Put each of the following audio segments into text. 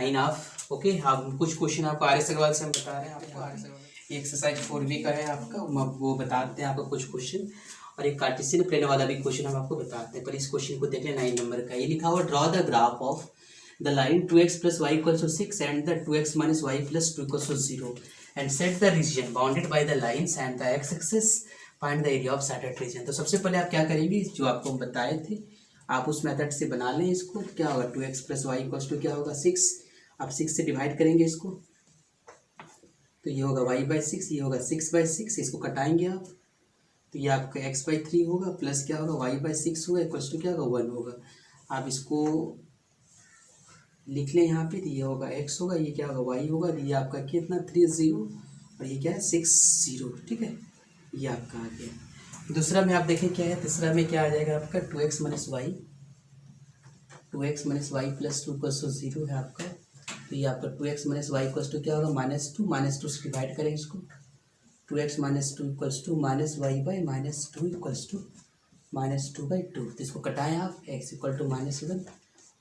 Enough. Okay, हम कुछ question आपको आर एस अग्रवाल से हम बता रहे हैं आपको। ये एक्सरसाइज 4B का है आपका, हम वो बताते हैं आपको कुछ क्वेश्चन, और एक कार्टेशियन प्लेन वाला भी क्वेश्चन हम आपको बताते हैं। पर इस क्वेश्चन को देख लें 9 नंबर का। ये लिखा हुआ, draw the graph of the line 2x + y = 6 and the 2x - y + 2 = 0 and set the region bounded by the lines and the x axis, find the area of satellite region. तो सबसे पहले आप क्या करेंगे, जो आपको हम बताए थे आप उस मेथड से बना लें इसको। क्या होगा, 2x + y = क्या होगा 6। आप 6 से डिवाइड करेंगे इसको, तो ये होगा y/6, ये होगा 6/6। इसको कटाएंगे आप, तो ये आपका x/3 होगा, प्लस क्या होगा y/6 होगा, इक्वल्स टू क्या होगा 1 होगा। आप इसको लिख लें यहाँ पे, तो ये होगा x होगा, ये क्या होगा y होगा, ये आपका कितना 30 और ये क्या है 60। ठीक है, ये आपका आ गया। दूसरा में आप देखें क्या है, तीसरा में क्या आ जाएगा आपका 2x - y + 2 = 0 है आपका। तो ये आपका 2x - y = क्या होगा -2 से डिवाइड करें इसको। 2x - 2 = -y/-2 तो इसको कटाएं आप, x = -1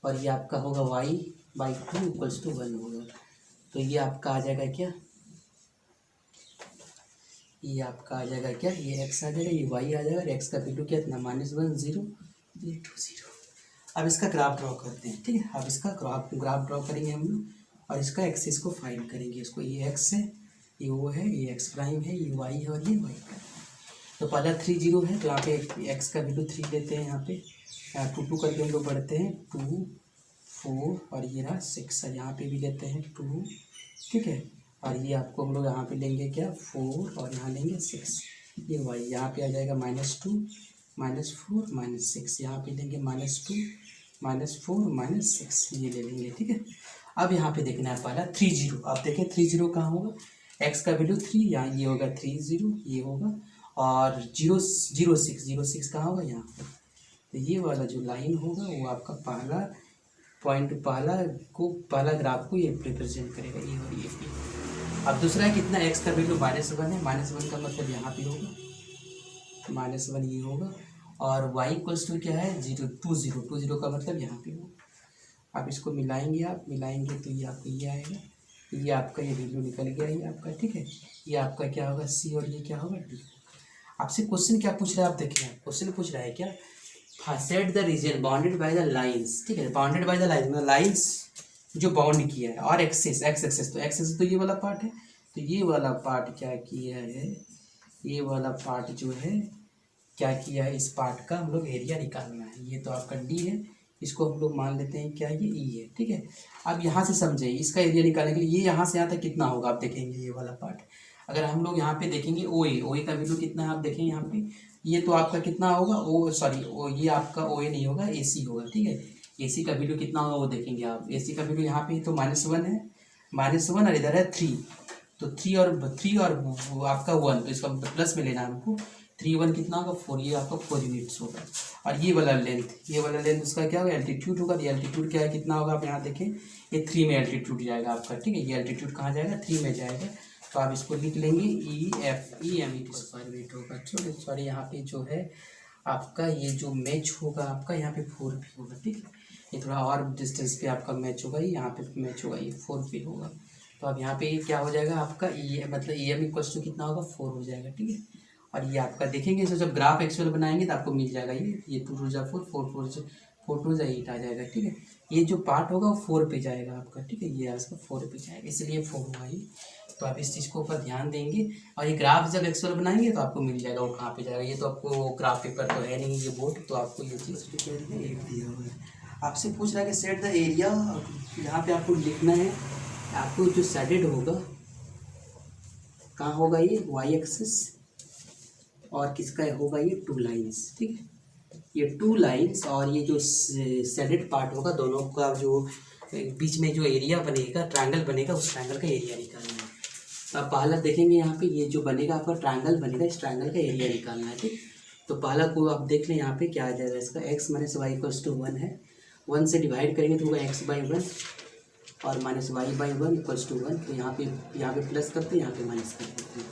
और ये आपका होगा y/2 = 1 होगा। तो ये आपका आ जाएगा क्या, ये आपका आ जाएगा क्या, ये x आ जाएगा, ये y आ जाएगा, और x का वैल्यू क्या इतना -1 0 ये 2 0। अब इसका ग्राफ ड्रॉ करते हैं। ठीक है, अब इसका ग्राफ ड्रॉ करेंगे हम लोग, और इसका एक्सिस को फाइंड करेंगे। इसको ये x है, ये o है, ये x' है, ये y है और ये y है। तो पहला 3 0 है, तो यहाँ पे x का वैल्यू 3 लेते हैं। यहाँ पे 2 2 करके हम लोग बढ़ते हैं, 2 4 और ये रहा 6 है। यहाँ पे भी लेते हैं 2। ठीक है, और ये आपको हम लोग यहाँ पे लेंगे क्या 4 और यहाँ लेंगे 6। ये y यहाँ पे आ जाएगा -2 -4 -6। यहाँ पे लेंगे -2 -4 -6, ये ले लेंगे। ठीक है, अब यहाँ पे देखना है पहला 3 0। आप देखें 3 0 कहाँ होगा, x का वैल्यू 3, यहाँ ये होगा 3 0, ये होगा, और 0 0 6 कहाँ होगा यहाँ पर। तो ये वाला जो लाइन होगा वो आपका पहला पॉइंट, पहला ग्राफ को ये रिप्रेजेंट करेगा, ये और ये। अब दूसरा है कितना, x का वैल्यू -1 है, -1 का मतलब यहाँ पे होगा -1 ये होगा, और y = क्या है 0 2 0 का मतलब यहाँ पे होगा। आप इसको मिलाएंगे, आप मिलाएंगे तो ये आपका ये आएगा, ये आपका ये वैल्यू निकल गया ये आपका। ठीक है, ये आपका क्या होगा c और ये क्या होगा d। आपसे क्वेश्चन क्या पूछ रहा है, आप देखिए क्वेश्चन पूछ रहा है क्या, set the region bounded by the lines. ठीक है, बाउंडेड बाय द लाइंस मतलब लाइंस जो बाउंड किया है, और एक्सिस एक्स एक्सिस, तो एक्स एक्सिस तो ये वाला पार्ट है। तो ये वाला पार्ट क्या किया है, ये वाला पार्ट जो है क्या किया है, इस पार्ट का हम लोग एरिया निकालना है। ये तो आपका डी है, इसको हम लोग मान लेते हैं क्या ये ई है। ठीक है, अब यहाँ से समझे इसका एरिया निकालने के लिए, ये यहाँ से यहाँ तक कितना होगा आप देखेंगे, ये वाला पार्ट अगर हम लोग यहाँ पे देखेंगे ओ ए का वैल्यू कितना है आप देखें यहाँ पे, ये तो आपका कितना होगा ये आपका ओ ए नहीं होगा, ए सी होगा। ठीक है, ए सी का वैल्यू कितना होगा वो देखेंगे आप, ए सी का वैल्यू यहाँ पे तो -1 है, -1 और इधर है 3, तो 3 और वो आपका 1, तो इसका प्लस में लेना है हमको। 3 1 कितना होगा 4, ये आपका 4 यूनिट्स होगा। और ये वाला लेंथ उसका क्या होगा एल्टीट्यूड होगा। ये एल्टीट्यूड क्या है कितना होगा आप यहाँ देखें, ये 3 में एल्टीट्यूड जाएगा आपका। ठीक है, ये एल्टीट्यूड कहाँ जाएगा 3 में जाएगा, तो आप इसको लिख लेंगे EM होगा। सॉरी यहाँ पे जो है आपका ये जो मैच होगा आपका यहाँ पे 4 भी होगा। ठीक है, ये थोड़ा और डिस्टेंस पे आपका मैच होगा, यहाँ पे मैच होगा, ये 4 भी होगा। तो अब यहाँ पे क्या हो जाएगा आपका मतलब EM = कितना होगा 4 हो जाएगा। ठीक है, और ये आपका देखेंगे इसे जब ग्राफ एक्चुअल बनाएंगे तो आपको मिल जाएगा ये 2 2 जा 4 4 2 जा 8 आ जाएगा। ठीक है, ये जो पार्ट होगा वो 4 पे जाएगा आपका। ठीक है, ये इसका 4 पे जाएगा, इसलिए 4 होगा ये। तो आप इस चीज़ को ऊपर ध्यान देंगे, और ये ग्राफ जब एक्चुअल बनाएंगे तो आपको मिल जाएगा वो कहाँ पे जाएगा। ये तो आपको ग्राफ पेपर तो है नहीं ये बोर्ड, तो आपको ये चीज़ दिया हुआ है। आपसे पूछ रहा है कि सेट द एरिया, यहाँ पे आपको लिखना है, आपको जो सेटेड होगा कहाँ होगा ये वाई एक्सिस, और किसका होगा ये 2 लाइन्स। ठीक है, ये 2 लाइन्स और ये जो सेडेड पार्ट होगा दोनों का जो बीच में जो एरिया बनेगा ट्रायंगल बनेगा, उस ट्रायंगल का एरिया निकालना है। अब पहला देखेंगे यहाँ पे ये जो बनेगा आपका ट्रायंगल बनेगा, इस ट्रायंगल का एरिया निकालना है। ठीक, तो पहला को आप देख लें यहाँ पे क्या आ जाएगा इसका x - y = 1 है, 1 से डिवाइड करेंगे तो होगा x/1 और -y/1 = 1। तो यहाँ पे प्लस करते हैं, यहाँ पे माइनस कर देते हैं,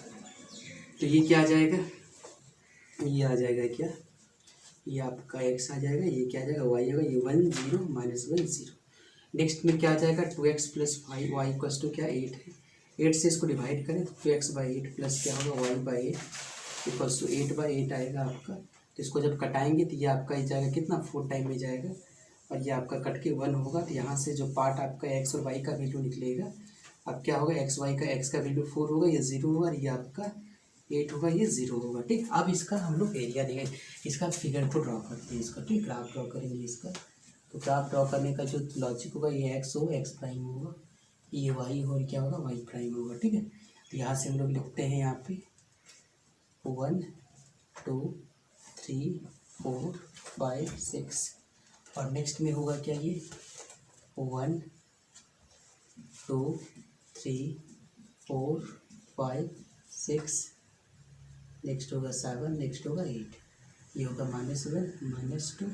तो ये क्या आ जाएगा, ये आ जाएगा क्या, ये आपका x आ जाएगा, ये क्या आ जाएगा y आएगा, ये 1 0 -1 0। नेक्स्ट में क्या आ जाएगा 2x plus Y equals to क्या 8 है, 8 से इसको डिवाइड करें तो 2x/8 प्लस क्या होगा y/8 इक्वल्स टू 8/8 आएगा आपका। तो इसको जब कटाएंगे तो ये आपका ही जाएगा कितना 4 टाइम में जाएगा और ये आपका कट के 1 होगा। तो यहाँ से जो पार्ट आपका x और y का वैल्यू निकलेगा अब क्या होगा x y का x का वैल्यू 4 होगा, ये 0 होगा और ये आपका 8 होगा, ये 0 होगा। ठीक, अब इसका हम लोग एरिया देंगे, इसका फिगर को ड्रॉ करते हैं इसका। ठीक, ग्राफ ड्रॉ करेंगे इसका। तो ग्राफ ड्रॉ करने का जो लॉजिक होगा ये एक्स होगा एक्स प्राइम होगा, ये वाई हो और क्या होगा वाई प्राइम होगा। ठीक है, तो यहाँ से हम लोग लिखते हैं यहाँ पे 1 2 3 4 5 6 और नेक्स्ट में होगा क्या ये 1 2 3 4 5 6, नेक्स्ट होगा 7, नेक्स्ट होगा 8, ये होगा -1 -2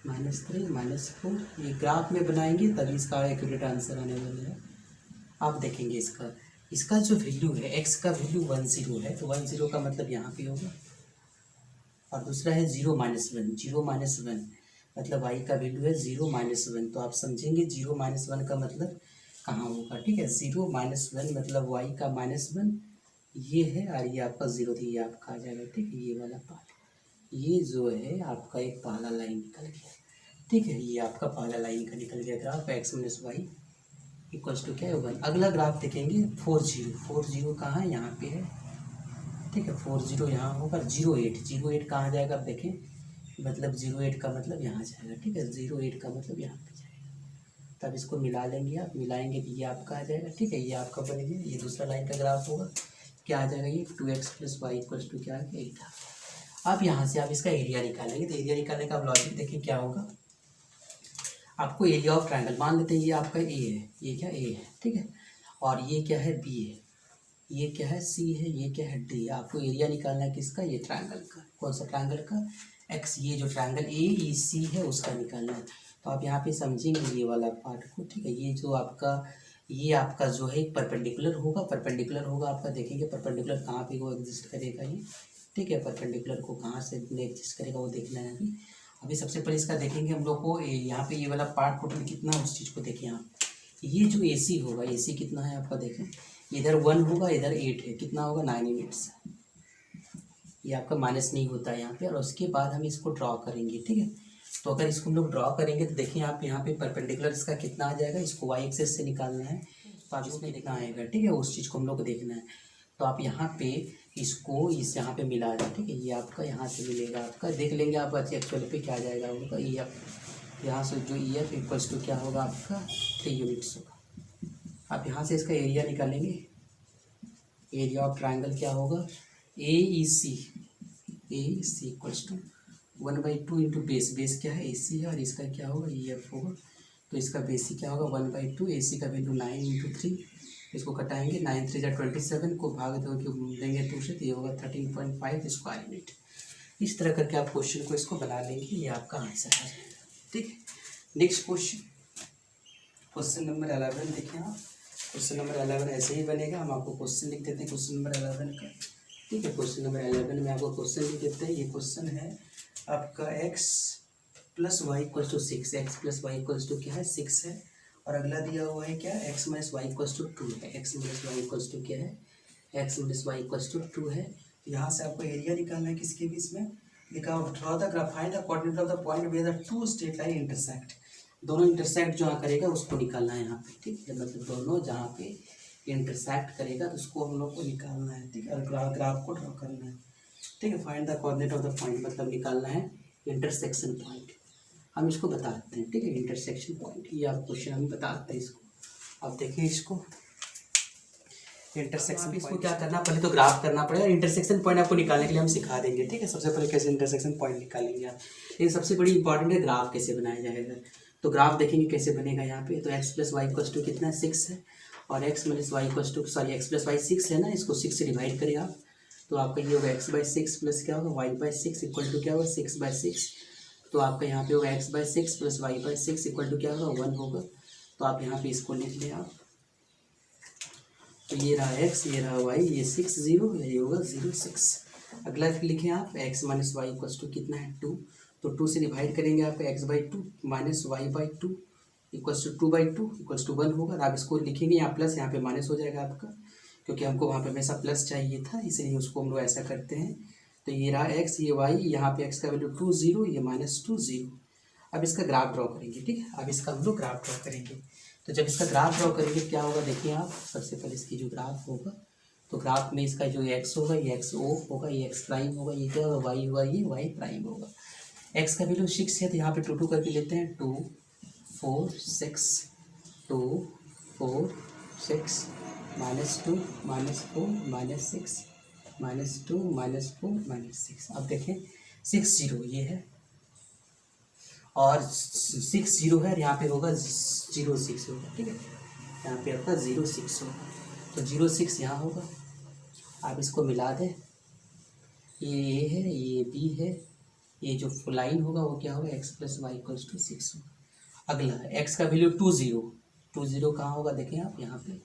-3 -4। ये ग्राफ में बनाएंगे तभी इसका एक्यूरेट आंसर आने वाला है। आप देखेंगे इसका जो वैल्यू है x का वैल्यू 10 है, तो 10 का मतलब यहाँ पे होगा और दूसरा है 0 -1 मतलब y का वैल्यू है 0 -1। तो आप समझेंगे 0 -1 का मतलब कहाँ होगा। ठीक है, 0 -1 मतलब y का -1 ये है और ये आपका 0 थी, ये आपका आ जाएगा। ठीक है, ये वाला पार्ट ये जो है आपका एक पहला लाइन निकल गया। ठीक है, ये आपका पहला लाइन का निकल गया graph x - y equals to क्या है 1। अगला ग्राफ देखेंगे 40 कहाँ है, यहाँ पे है। ठीक है, 40 यहाँ होगा। 08 कहाँ जाएगा आप देखें, मतलब 08 का मतलब यहाँ जाएगा। ठीक है, 08 का मतलब यहाँ पे जाएगा। तब इसको मिला लेंगे, आप मिलाएंगे तो ये आपका आ जाएगा। ठीक है, ये आपका बन गया। ये दूसरा लाइन का ग्राफ होगा, क्या आ जाएगा ये 2x + y इक्वल्स टू क्या आ गया 8। अब यहाँ से आप इसका एरिया निकालेंगे, तो एरिया निकालने का आप लॉजिक देखें क्या होगा। आपको एरिया ऑफ ट्रायंगल मान लेते हैं, ये आपका ए है, ये क्या ए है। ठीक है, और ये क्या है बी है, ये क्या है सी है, ये क्या है डी। आपको एरिया निकालना है किसका, ये ट्रायंगल का। कौन सा ट्रायंगल का, एक्स, ये जो ट्रायंगल ए ई सी है उसका निकालना है। तो आप यहाँ पे समझेंगे ये वाला पार्ट को। ठीक है, ये जो आपका ये आपका जो है परपेंडिकुलर होगा, आपका देखेंगे परपेंडिकुलर कहाँ पे वो एग्जिस्ट करेगा ये। ठीक है, परपेंडिकुलर को कहाँ से एग्जिस्ट करेगा वो देखना है अभी सबसे पहले इसका देखेंगे हम लोग को। यहाँ पे ये वाला पार्ट टोटल कितना है उस चीज़ को देखें आप। ये जो AC होगा, AC कितना है आपका देखें, इधर 1 होगा, इधर 8 है, कितना होगा 9 यूनिट्स। ये आपका माइनस नहीं होता है यहाँ पे। और उसके बाद हम इसको ड्रॉ करेंगे। ठीक है, तो अगर इसको हम लोग ड्रॉ करेंगे तो देखिए आप यहाँ पे परपेंडिकुलर इसका कितना आ जाएगा, इसको y एक्सिस से निकालना है तो आप इसमें कितना आएगा। ठीक है, उस चीज़ को हम लोग को देखना है। तो आप यहाँ पे इसको इस यहाँ पे मिला दें। ठीक है, ये आपका यहाँ से मिलेगा, आपका देख लेंगे आप एक्चुअल पे क्या आ जाएगा उनका EF। यहाँ से जो EF इक्वल्स टू क्या होगा आपका 3 यूनिट्स होगा। आप यहाँ से इसका एरिया निकालेंगे, एरिया ऑफ ट्रायंगल क्या होगा AEC equals to 1/2 into base क्या है AC है और इसका क्या होगा EF होगा। तो इसका बेस क्या होगा 1/2, AC का वैल्यू 9 इंटू 3, इसको कटाएंगे 9 3 27 को भाग दो कि देंगे 2 से, तो ये होगा 13.5 स्क्वायर यूनिट। इस तरह करके आप क्वेश्चन को इसको बना लेंगे, ये आपका आंसर आ जाएगा। ठीक है, नेक्स्ट क्वेश्चन नंबर 11 देखें आप। क्वेश्चन नंबर 11 ऐसे ही बनेगा, हम आपको क्वेश्चन लिख देते हैं क्वेश्चन नंबर 11 का। ठीक है, क्वेश्चन नंबर 11 में आपको क्वेश्चन लिख देते हैं। ये क्वेश्चन है आपका x + y equals to 6, x + y equals to क्या है 6 है। और अगला दिया हुआ है क्या x - y इक्वल्स टू 2 है। x - y इक्वल्स टू क्या है, x - y इक्वल्स टू 2 है। यहाँ से आपको एरिया निकालना है किसके बीच में, लिखा हुआ draw the graph, find the coordinate of the point where the 2 straight line intersect. दोनों इंटरसेक्ट जहाँ करेगा उसको निकालना है यहाँ पे। ठीक है, मतलब दोनों जहाँ पे इंटरसेक्ट करेगा तो उसको हम लोग को निकालना है। ठीक है, ग्राफ को ड्रॉ करना है। ठीक है, find the coordinate of the point मतलब निकालना है इंटरसेक्शन पॉइंट। हम इसको बता देते हैं। ठीक है, इंटरसेक्शन पॉइंट ये आप क्वेश्चन हम बता देते हैं इसको। आप देखें इसको इंटरसेक्शन, इसको क्या करना, पहले तो ग्राफ करना पड़ेगा। इंटरसेक्शन पॉइंट आपको निकालने के लिए हम सिखा देंगे। ठीक है, सबसे पहले कैसे इंटरसेक्शन पॉइंट निकालेंगे आप, लेकिन सबसे बड़ी इंपॉर्टेंट है ग्राफ कैसे बनाया जाएगा। तो ग्राफ देखेंगे कैसे बनेगा यहाँ पे। तो x + y इक्वल्स टू कितना है 6 है, और x - y equals to x + y 6 है ना, इसको 6 से डिवाइड करें आप, तो आपका ये होगा x/6 प्लस क्या होगा y/6 इक्वल टू क्या होगा 6/6। तो आपका यहाँ पे होगा x/6 plus y/6 equal to क्या होगा 1 होगा। तो आप यहाँ पे इसको लिख लें आप। तो ये रहा x, ये रहा y, ये 6 0, ये होगा 0 6। अगला लिखें आप x - y इक्वल्स टू कितना है 2। तो 2 से डिवाइड करेंगे आपका x/2 - y/2 equals to 2/2 equals to 1 होगा। आप इसको लिखेंगे यहाँ प्लस, यहाँ पे माइनस हो जाएगा आपका, क्योंकि हमको वहाँ पे हमेशा प्लस चाहिए था, इसलिए उसको हम लोग ऐसा करते हैं। तो ये रहा एक्स, ये वाई, यहाँ पे एक्स का वैल्यू 2 0, ये -2 0। अब इसका ग्राफ ड्रॉ करेंगे, ठीक है। अब इसका हम लोग ग्राफ ड्रॉ करेंगे। तो जब इसका ग्राफ ड्रॉ करेंगे क्या होगा, देखिए आप, सबसे पहले इसकी जो ग्राफ होगा, तो ग्राफ में इसका जो एक्स होगा ये एक्स ओ होगा, ये एक्स प्राइम होगा, ये क्या होगा वाई होगा, ये वाई प्राइम होगा। एक्स का वैल्यू 6 है तो यहाँ पे 2 2 करके लेते हैं, 2 4 6 2 4 6 -2 -4 -6 -2 -4 -6। अब देखें 6 0 ये है और 6 0 है, यहाँ पे होगा 0 6 होगा, ठीक है। यहाँ पे आपका 0 6 होगा, तो 0 6 यहाँ होगा। आप इसको मिला दें, ये ए है, ये बी है, ये जो लाइन होगा वो क्या होगा, x + y = 6 होगा। अगला x का वैल्यू 2 0, 2 0 कहाँ होगा देखें आप यहाँ पे,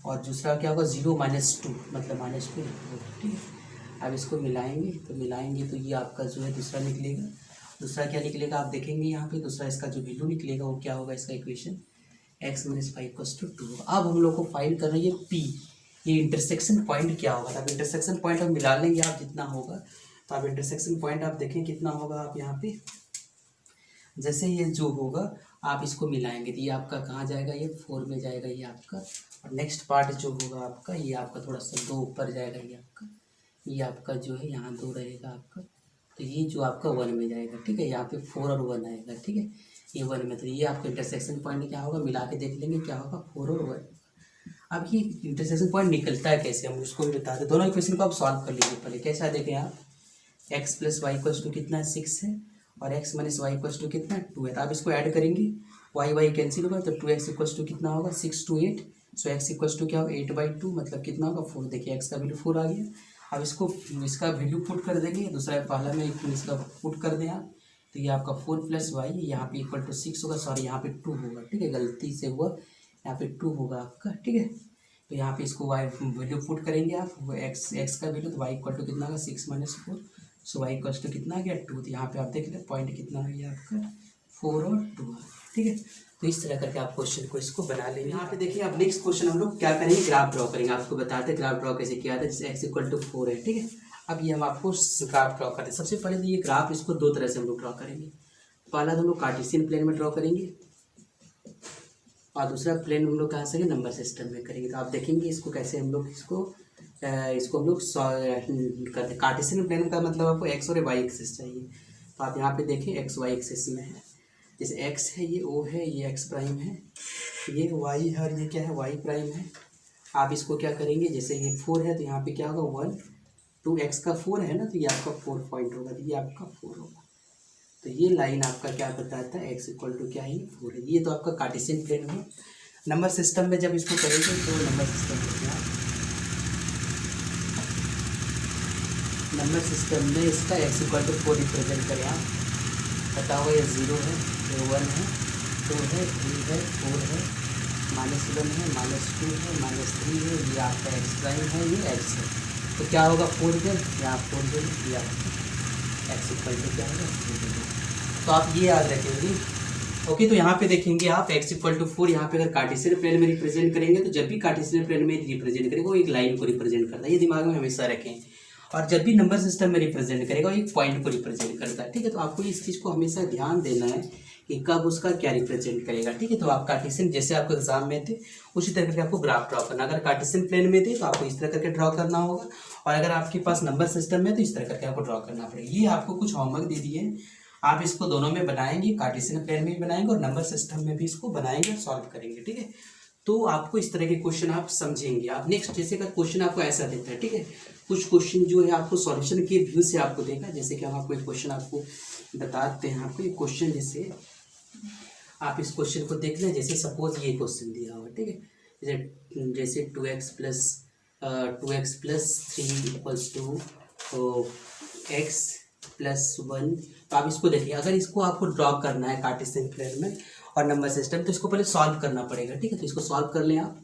और दूसरा क्या होगा 0 -2 मतलब -2 होगा, ठीक है। अब इसको मिलाएंगे तो ये आपका जो है दूसरा निकलेगा। दूसरा क्या निकलेगा आप देखेंगे यहाँ पे, दूसरा इसका जो वैल्यू निकलेगा वो क्या होगा, इसका इक्वेशन x - y = 2 होगा। अब हम लोग को फाइंड कर रही है p, ये इंटरसेक्शन पॉइंट क्या होगा। अब इंटरसेक्शन पॉइंट हम मिला लेंगे आप जितना होगा, तो आप इंटरसेक्शन पॉइंट आप देखें कितना होगा। आप यहाँ पे जैसे ये जो होगा आप इसको मिलाएंगे तो ये आपका कहाँ जाएगा, ये 4 में जाएगा ये आपका, और नेक्स्ट पार्ट जो होगा आपका ये आपका थोड़ा सा 2 ऊपर जाएगा, ये आपका जो है यहाँ 2 रहेगा आपका, तो ये जो आपका 1 में जाएगा, ठीक है। यहाँ पे 4 और 1 आएगा, ठीक है, ये 1 में, तो ये आपका इंटरसेक्शन पॉइंट क्या होगा, मिला के देख लेंगे क्या होगा, 4 और 1। अब ये इंटरसेक्शन पॉइंट निकलता है कैसे, हम उसको भी बताते हैं। दोनों इक्वेशन को आप सॉल्व कर लीजिए पहले। कैसा देखें आप, x + y = कितना है 6 है, और x - y = कितना है 2 है। तो आप इसको ऐड करेंगे, y कैंसिल होगा, तो 2x = कितना होगा 6 2 8, सो x = क्या होगा 8/2 मतलब कितना होगा 4। देखिए x का वैल्यू 4 आ गया। अब इसका वैल्यू पुट कर देंगे, दूसरा पहला में इसका पुट कर दें आप, तो ये आपका 4 + y यहाँ पे = 6 होगा, सॉरी यहाँ पे 2 होगा, ठीक है, गलती से हुआ, यहाँ पे 2 होगा आपका, ठीक है। तो यहाँ पे इसको y वैल्यू पुट करेंगे आप, वो x का वैल्यू, तो y = कितना होगा 6 - 4, सो y = कितना आ गया 2। तो यहाँ पे आप देख लें पॉइंट कितना आ गया आपका 4 और 2, ठीक है। तो इस तरह करके आप क्वेश्चन को इसको बना लेंगे। यहाँ पे देखिए अब नेक्स्ट क्वेश्चन हम लोग क्या करेंगे, ग्राफ ड्रॉ करेंगे। आपको बताते हैं ग्राफ ड्रॉ कैसे किया था, जैसे x = 4 है, ठीक है। अब ये हम आपको ग्राफ ड्रॉ करते हैं। सबसे पहले तो ये ग्राफ इसको 2 तरह से हम लोग ड्रॉ करेंगे। पहला तो हम लोग कार्टेशियन प्लेन में ड्रॉ करेंगे, और दूसरा प्लेन हम लोग कहाँ से नंबर सिस्टम में करेंगे। तो आप देखेंगे इसको कैसे हम लोग इसको हम लोग करते हैं। कार्टेशियन प्लेन का मतलब आपको x और y एक्सिस चाहिए, तो आप यहाँ पे देखें x y एक्सिस में है। जैसे x है ये o है, ये x प्राइम है, ये y है और ये क्या है y प्राइम है। आप इसको क्या करेंगे, जैसे ये 4 है तो यहाँ पे क्या होगा 1 2, x का 4 है ना, तो ये आपका 4 पॉइंट होगा, तो ये आपका 4 होगा। तो ये लाइन आपका क्या बताता है, x = क्या है 4 है। ये तो आपका कार्टेशियन प्लेन है। नंबर सिस्टम में जब इसको करेंगे तो नंबर सिस्टम में क्या, नंबर सिस्टम में इसका x = 4 रिप्रेजेंट करें आप, पता होगा ये 0 है, ये 1 है, 2 है, 3 है, 4 है, -1 है, -2 है, -3 है, ये आपका x प्राइम है, ये x है। तो क्या होगा 4 में यहाँ 4 जो ये आपका x = क्या होगा 4। तो आप ये याद रखेंगे, ओके। तो यहाँ पे देखेंगे आप x = 4, यहाँ पे अगर कार्टेशियन प्लेन में रिप्रेजेंट करेंगे तो जब भी कार्टेशियन प्लेन में रिप्रेजेंट करेंगे वो एक लाइन को रिप्रेजेंट करता है, ये दिमाग में हमेशा रखें। और जब भी नंबर सिस्टम में रिप्रेजेंट करेगा वो एक पॉइंट को रिप्रेजेंट करता है, ठीक है। तो आपको इस चीज़ को हमेशा ध्यान देना है कि कब उसका क्या रिप्रेजेंट करेगा, ठीक है। तो आप कार्टेशियन जैसे आपको एग्जाम में थे उसी तरह करके आपको ग्राफ ड्रॉ करना। अगर कार्टेशियन प्लेन में थे तो आपको इस तरह करके ड्रॉ करना होगा, और अगर आपके पास नंबर सिस्टम में तो इस तरह करके आपको ड्रॉ करना पड़ेगा। ये आपको कुछ होमवर्क दे दिए हैं, आप इसको दोनों में बनाएंगे, कार्टेशियन प्लेन में भी बनाएंगे और नंबर सिस्टम में भी इसको बनाएंगे और सॉल्व करेंगे, ठीक है। तो आपको इस तरह के क्वेश्चन आप समझेंगे। आप नेक्स्ट जैसे का क्वेश्चन आपको ऐसा देता है, ठीक है, कुछ क्वेश्चन जो है आपको सॉल्यूशन के व्यू से आपको देगा। जैसे कि हम आपको एक क्वेश्चन आपको बताते हैं, आपको एक क्वेश्चन जैसे आप इस क्वेश्चन को देख लें। जैसे सपोज ये क्वेश्चन दिया हुआ, ठीक है, जैसे 2x + 3 = x + 1। तो आप इसको देखिए, अगर इसको आपको ड्रॉ करना है कार्टेशियन प्लेन में और नंबर सिस्टम, तो इसको पहले सॉल्व करना पड़ेगा, ठीक है। तो इसको सॉल्व कर लें आप,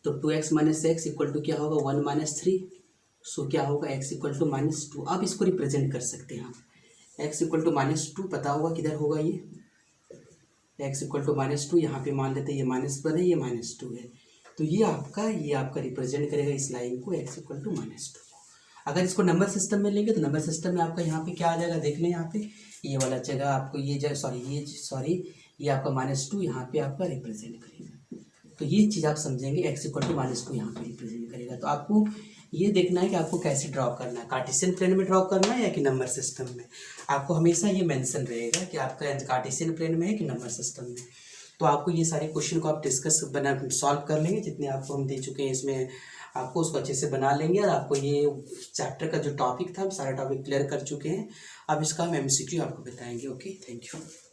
तो 2x - x = क्या होगा 1 - 3, सो क्या होगा x = -2। आप इसको रिप्रेजेंट कर सकते हैं आप, x = -2 पता होगा किधर होगा, ये एक्स इक्वल टू -2, यहाँ पे मान लेते हैं ये -1 है, ये -2 है, तो ये आपका रिप्रेजेंट करेगा इस लाइन को एक्स इक्वल टू -2। अगर इसको नंबर सिस्टम में लेंगे तो नंबर सिस्टम में आपका यहाँ पे क्या आ जाएगा, देख लें यहाँ पे ये वाला जगह आपको ये आपका -2 यहाँ पे आपका रिप्रेजेंट करेगा। तो ये चीज़ आप समझेंगे, एक्स इक्वल टू -2 यहाँ पे रिप्रेजेंट करेगा। तो आपको ये देखना है कि आपको कैसे ड्रॉ करना है, कार्टेशियन प्लेन में ड्रॉ करना है या कि नंबर सिस्टम में। आपको हमेशा ये मेंशन रहेगा कि आपका कार्टेशियन प्लेन में है कि नंबर सिस्टम में। तो आपको ये सारे क्वेश्चन को आप सॉल्व कर लेंगे, जितने आपको हम दे चुके हैं इसमें आपको उसको अच्छे से बना लेंगे। और आपको ये चैप्टर का जो टॉपिक था हम सारा टॉपिक क्लियर कर चुके हैं। अब इसका हम MCQ आपको बताएंगे। Okay, thank you.